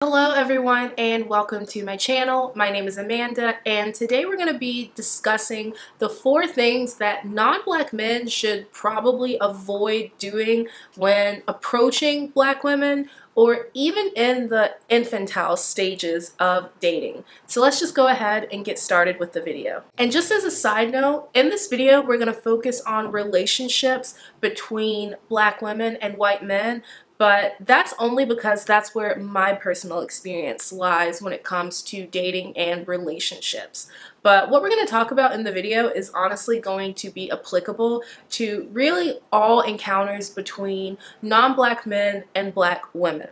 Hello everyone and welcome to my channel. My name is Amanda and today we're going to be discussing the 4 things that non-black men should probably avoid doing when approaching black women or even in the infantile stages of dating. So let's just go ahead and get started with the video. And just as a side note, in this video we're going to focus on relationships between black women and white men. But that's only because that's where my personal experience lies when it comes to dating and relationships. But what we're going to talk about in the video is honestly going to be applicable to really all encounters between non-black men and black women.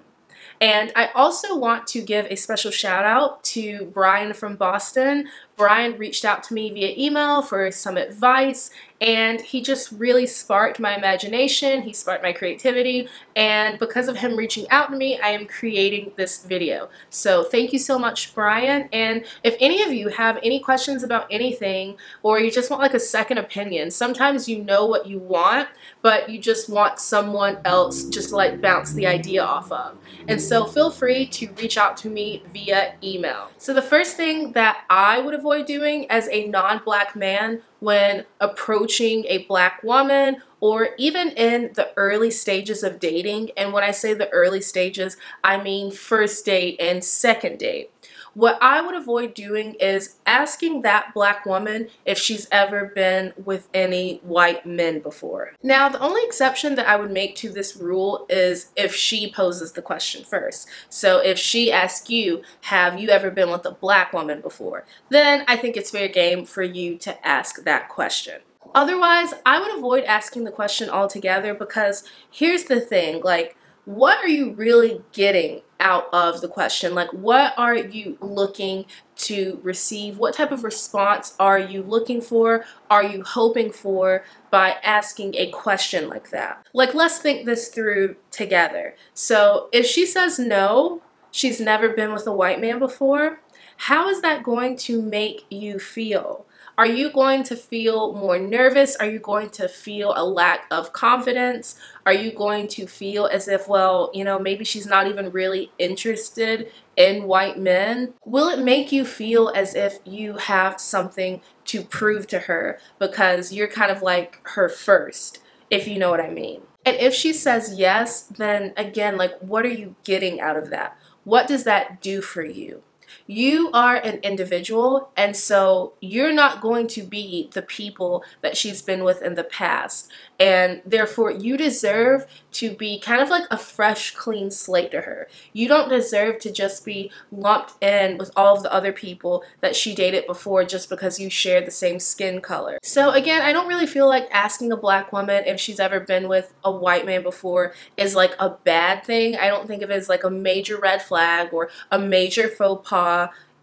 And I also want to give a special shout out to Brian from Boston. Brian reached out to me via email for some advice, and he just really sparked my imagination, he sparked my creativity, and because of him reaching out to me, I am creating this video. So thank you so much, Brian, and if any of you have any questions about anything, or you just want like a second opinion, sometimes you know what you want, but you just want someone else just to like bounce the idea off of. And so feel free to reach out to me via email. So the first thing that I would avoid doing as a non-black man when approaching a black woman or even in the early stages of dating, and when I say the early stages, I mean first date and second date. What I would avoid doing is asking that black woman if she's ever been with any white men before. Now, the only exception that I would make to this rule is if she poses the question first. So if she asks you, have you ever been with a black woman before? Then I think it's fair game for you to ask that question. Otherwise, I would avoid asking the question altogether because here's the thing, like, what are you really getting out of the question? Like, what are you looking to receive? What type of response are you looking for? Are you hoping for by asking a question like that? Like, let's think this through together. So if she says no, she's never been with a white man before, how is that going to make you feel? Are you going to feel more nervous? Are you going to feel a lack of confidence? Are you going to feel as if, well, you know, maybe she's not even really interested in white men? Will it make you feel as if you have something to prove to her because you're kind of like her first, if you know what I mean? And if she says yes, then again, like, what are you getting out of that? What does that do for you? You are an individual, and so you're not going to be the people that she's been with in the past. And therefore, you deserve to be kind of like a fresh, clean slate to her. You don't deserve to just be lumped in with all of the other people that she dated before just because you share the same skin color. So again, I don't really feel like asking a black woman if she's ever been with a white man before is like a bad thing. I don't think of it as like a major red flag or a major faux pas.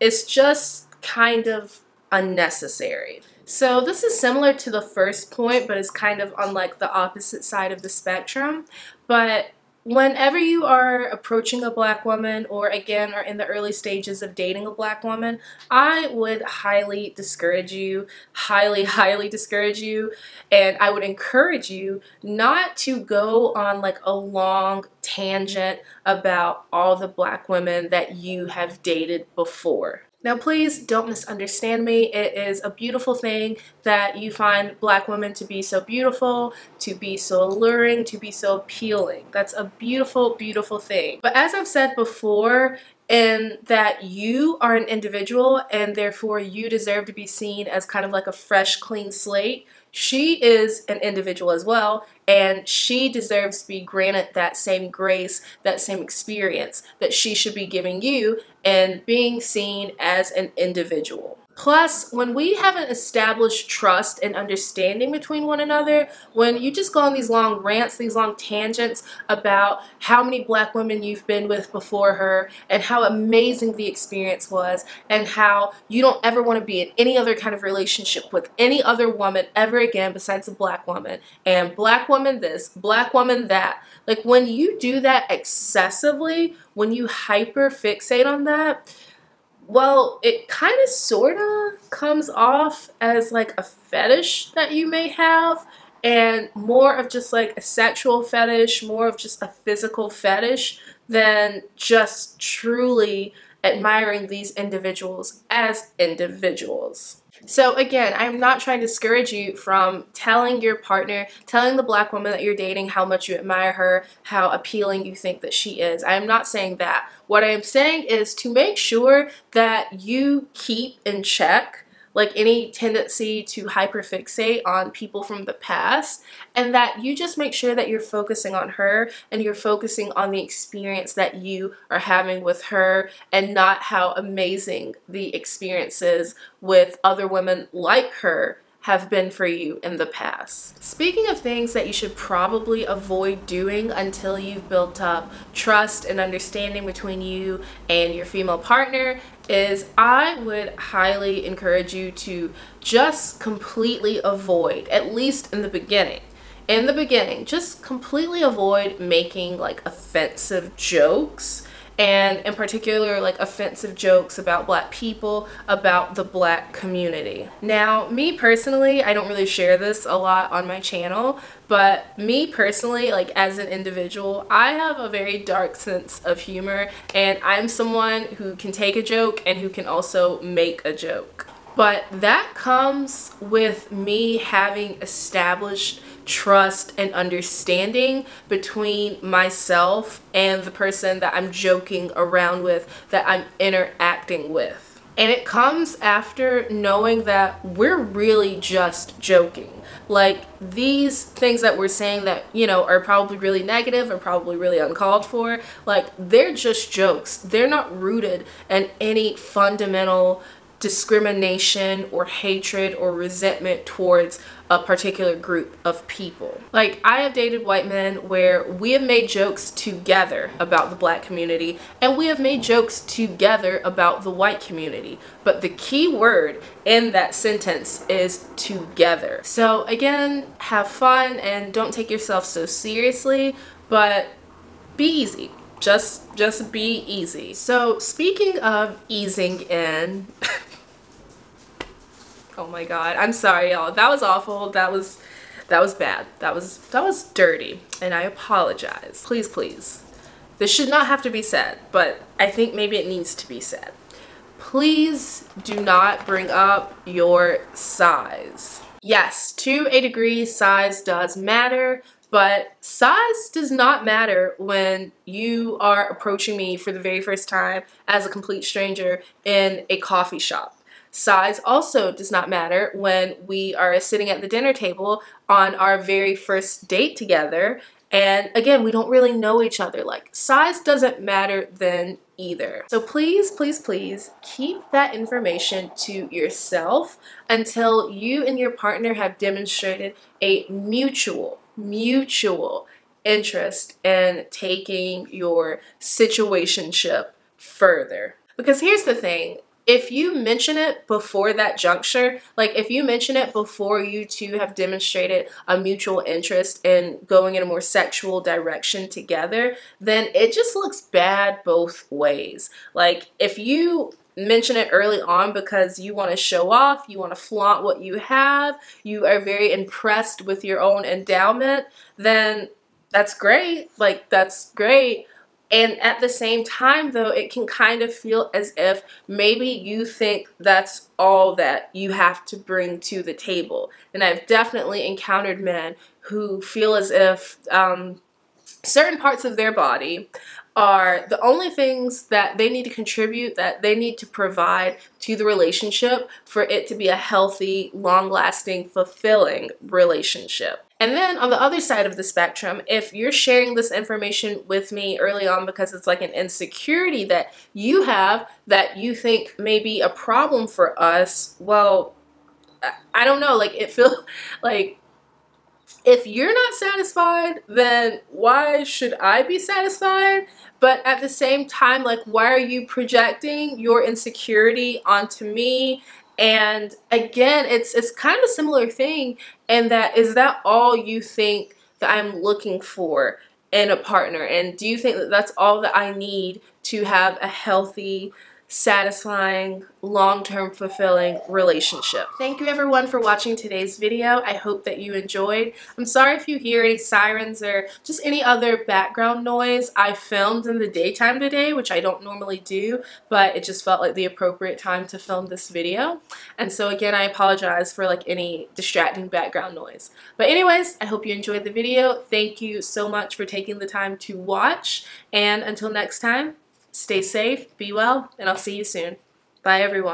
It's just kind of unnecessary. So this is similar to the first point, but it's kind of on like the opposite side of the spectrum. But whenever you are approaching a black woman or again are in the early stages of dating a black woman, I would highly discourage you, highly discourage you, and I would encourage you not to go on like a long tangent about all the black women that you have dated before. Now, please don't misunderstand me. It is a beautiful thing that you find black women to be so beautiful, to be so alluring, to be so appealing. That's a beautiful, beautiful thing. But as I've said before, in that you are an individual and therefore you deserve to be seen as kind of like a fresh, clean slate. She is an individual as well, and she deserves to be granted that same grace, that same experience that she should be giving you and being seen as an individual. Plus, when we haven't established trust and understanding between one another, when you just go on these long rants, these long tangents about how many black women you've been with before her and how amazing the experience was and how you don't ever want to be in any other kind of relationship with any other woman ever again besides a black woman, and black woman this, black woman that. Like, when you do that excessively, when you hyper fixate on that, well, it kind of sort of comes off as like a fetish that you may have, and more of just like a sexual fetish, more of just a physical fetish than just truly admiring these individuals as individuals. So again, I'm not trying to discourage you from telling your partner, telling the black woman that you're dating how much you admire her, how appealing you think that she is. I am not saying that. What I am saying is to make sure that you keep in check like any tendency to hyperfixate on people from the past, and that you just make sure that you're focusing on her and you're focusing on the experience that you are having with her and not how amazing the experiences with other women like her have been for you in the past. Speaking of things that you should probably avoid doing until you've built up trust and understanding between you and your female partner, is I would highly encourage you to just completely avoid, at least in the beginning, just completely avoid making like offensive jokes, and in particular like offensive jokes about black people, about the black community. Now, me personally, I don't really share this a lot on my channel, but me personally, like as an individual, I have a very dark sense of humor, and I'm someone who can take a joke and who can also make a joke. But that comes with me having established trust and understanding between myself and the person that I'm joking around with, that I'm interacting with. And it comes after knowing that we're really just joking. Like, these things that we're saying that, you know, are probably really negative or probably really uncalled for, like, they're just jokes. They're not rooted in any fundamental discrimination or hatred or resentment towards a particular group of people. Like, I have dated white men where we have made jokes together about the black community, and we have made jokes together about the white community. But the key word in that sentence is together. So again, have fun and don't take yourself so seriously, but be easy. Just be easy. So speaking of easing in, oh my god, I'm sorry y'all, that was awful, that was bad, that was dirty, and I apologize. Please, this should not have to be said, but I think maybe it needs to be said. Please do not bring up your size. Yes, to a degree, size does matter, but size does not matter when you are approaching me for the very first time as a complete stranger in a coffee shop. Size also does not matter when we are sitting at the dinner table on our very first date together, and again, we don't really know each other. Like, size doesn't matter then either. So please keep that information to yourself until you and your partner have demonstrated a mutual interest in taking your situationship further. Because here's the thing, if you mention it before that juncture, like if you mention it before you two have demonstrated a mutual interest in going in a more sexual direction together, then it just looks bad both ways. Like, if you mention it early on because you want to show off, you want to flaunt what you have, you are very impressed with your own endowment, then that's great. Like, that's great. And at the same time, though, it can kind of feel as if maybe you think that's all that you have to bring to the table. And I've definitely encountered men who feel as if certain parts of their body are the only things that they need to contribute, that they need to provide to the relationship for it to be a healthy, long-lasting, fulfilling relationship. And then on the other side of the spectrum, if you're sharing this information with me early on because it's like an insecurity that you have that you think may be a problem for us, well, I don't know, like, it feels like if you're not satisfied, then why should I be satisfied? But at the same time, like, why are you projecting your insecurity onto me? And again, it's kind of a similar thing in that, is that all you think that I'm looking for in a partner? And do you think that that's all that I need to have a healthy satisfying, long-term fulfilling relationship. Thank you everyone for watching today's video. I hope that you enjoyed. I'm sorry if you hear any sirens or just any other background noise. I filmed in the daytime today, which I don't normally do, but it just felt like the appropriate time to film this video. And so again, I apologize for like any distracting background noise. But anyways, I hope you enjoyed the video. Thank you so much for taking the time to watch, and until next time, stay safe, be well, and I'll see you soon. Bye everyone.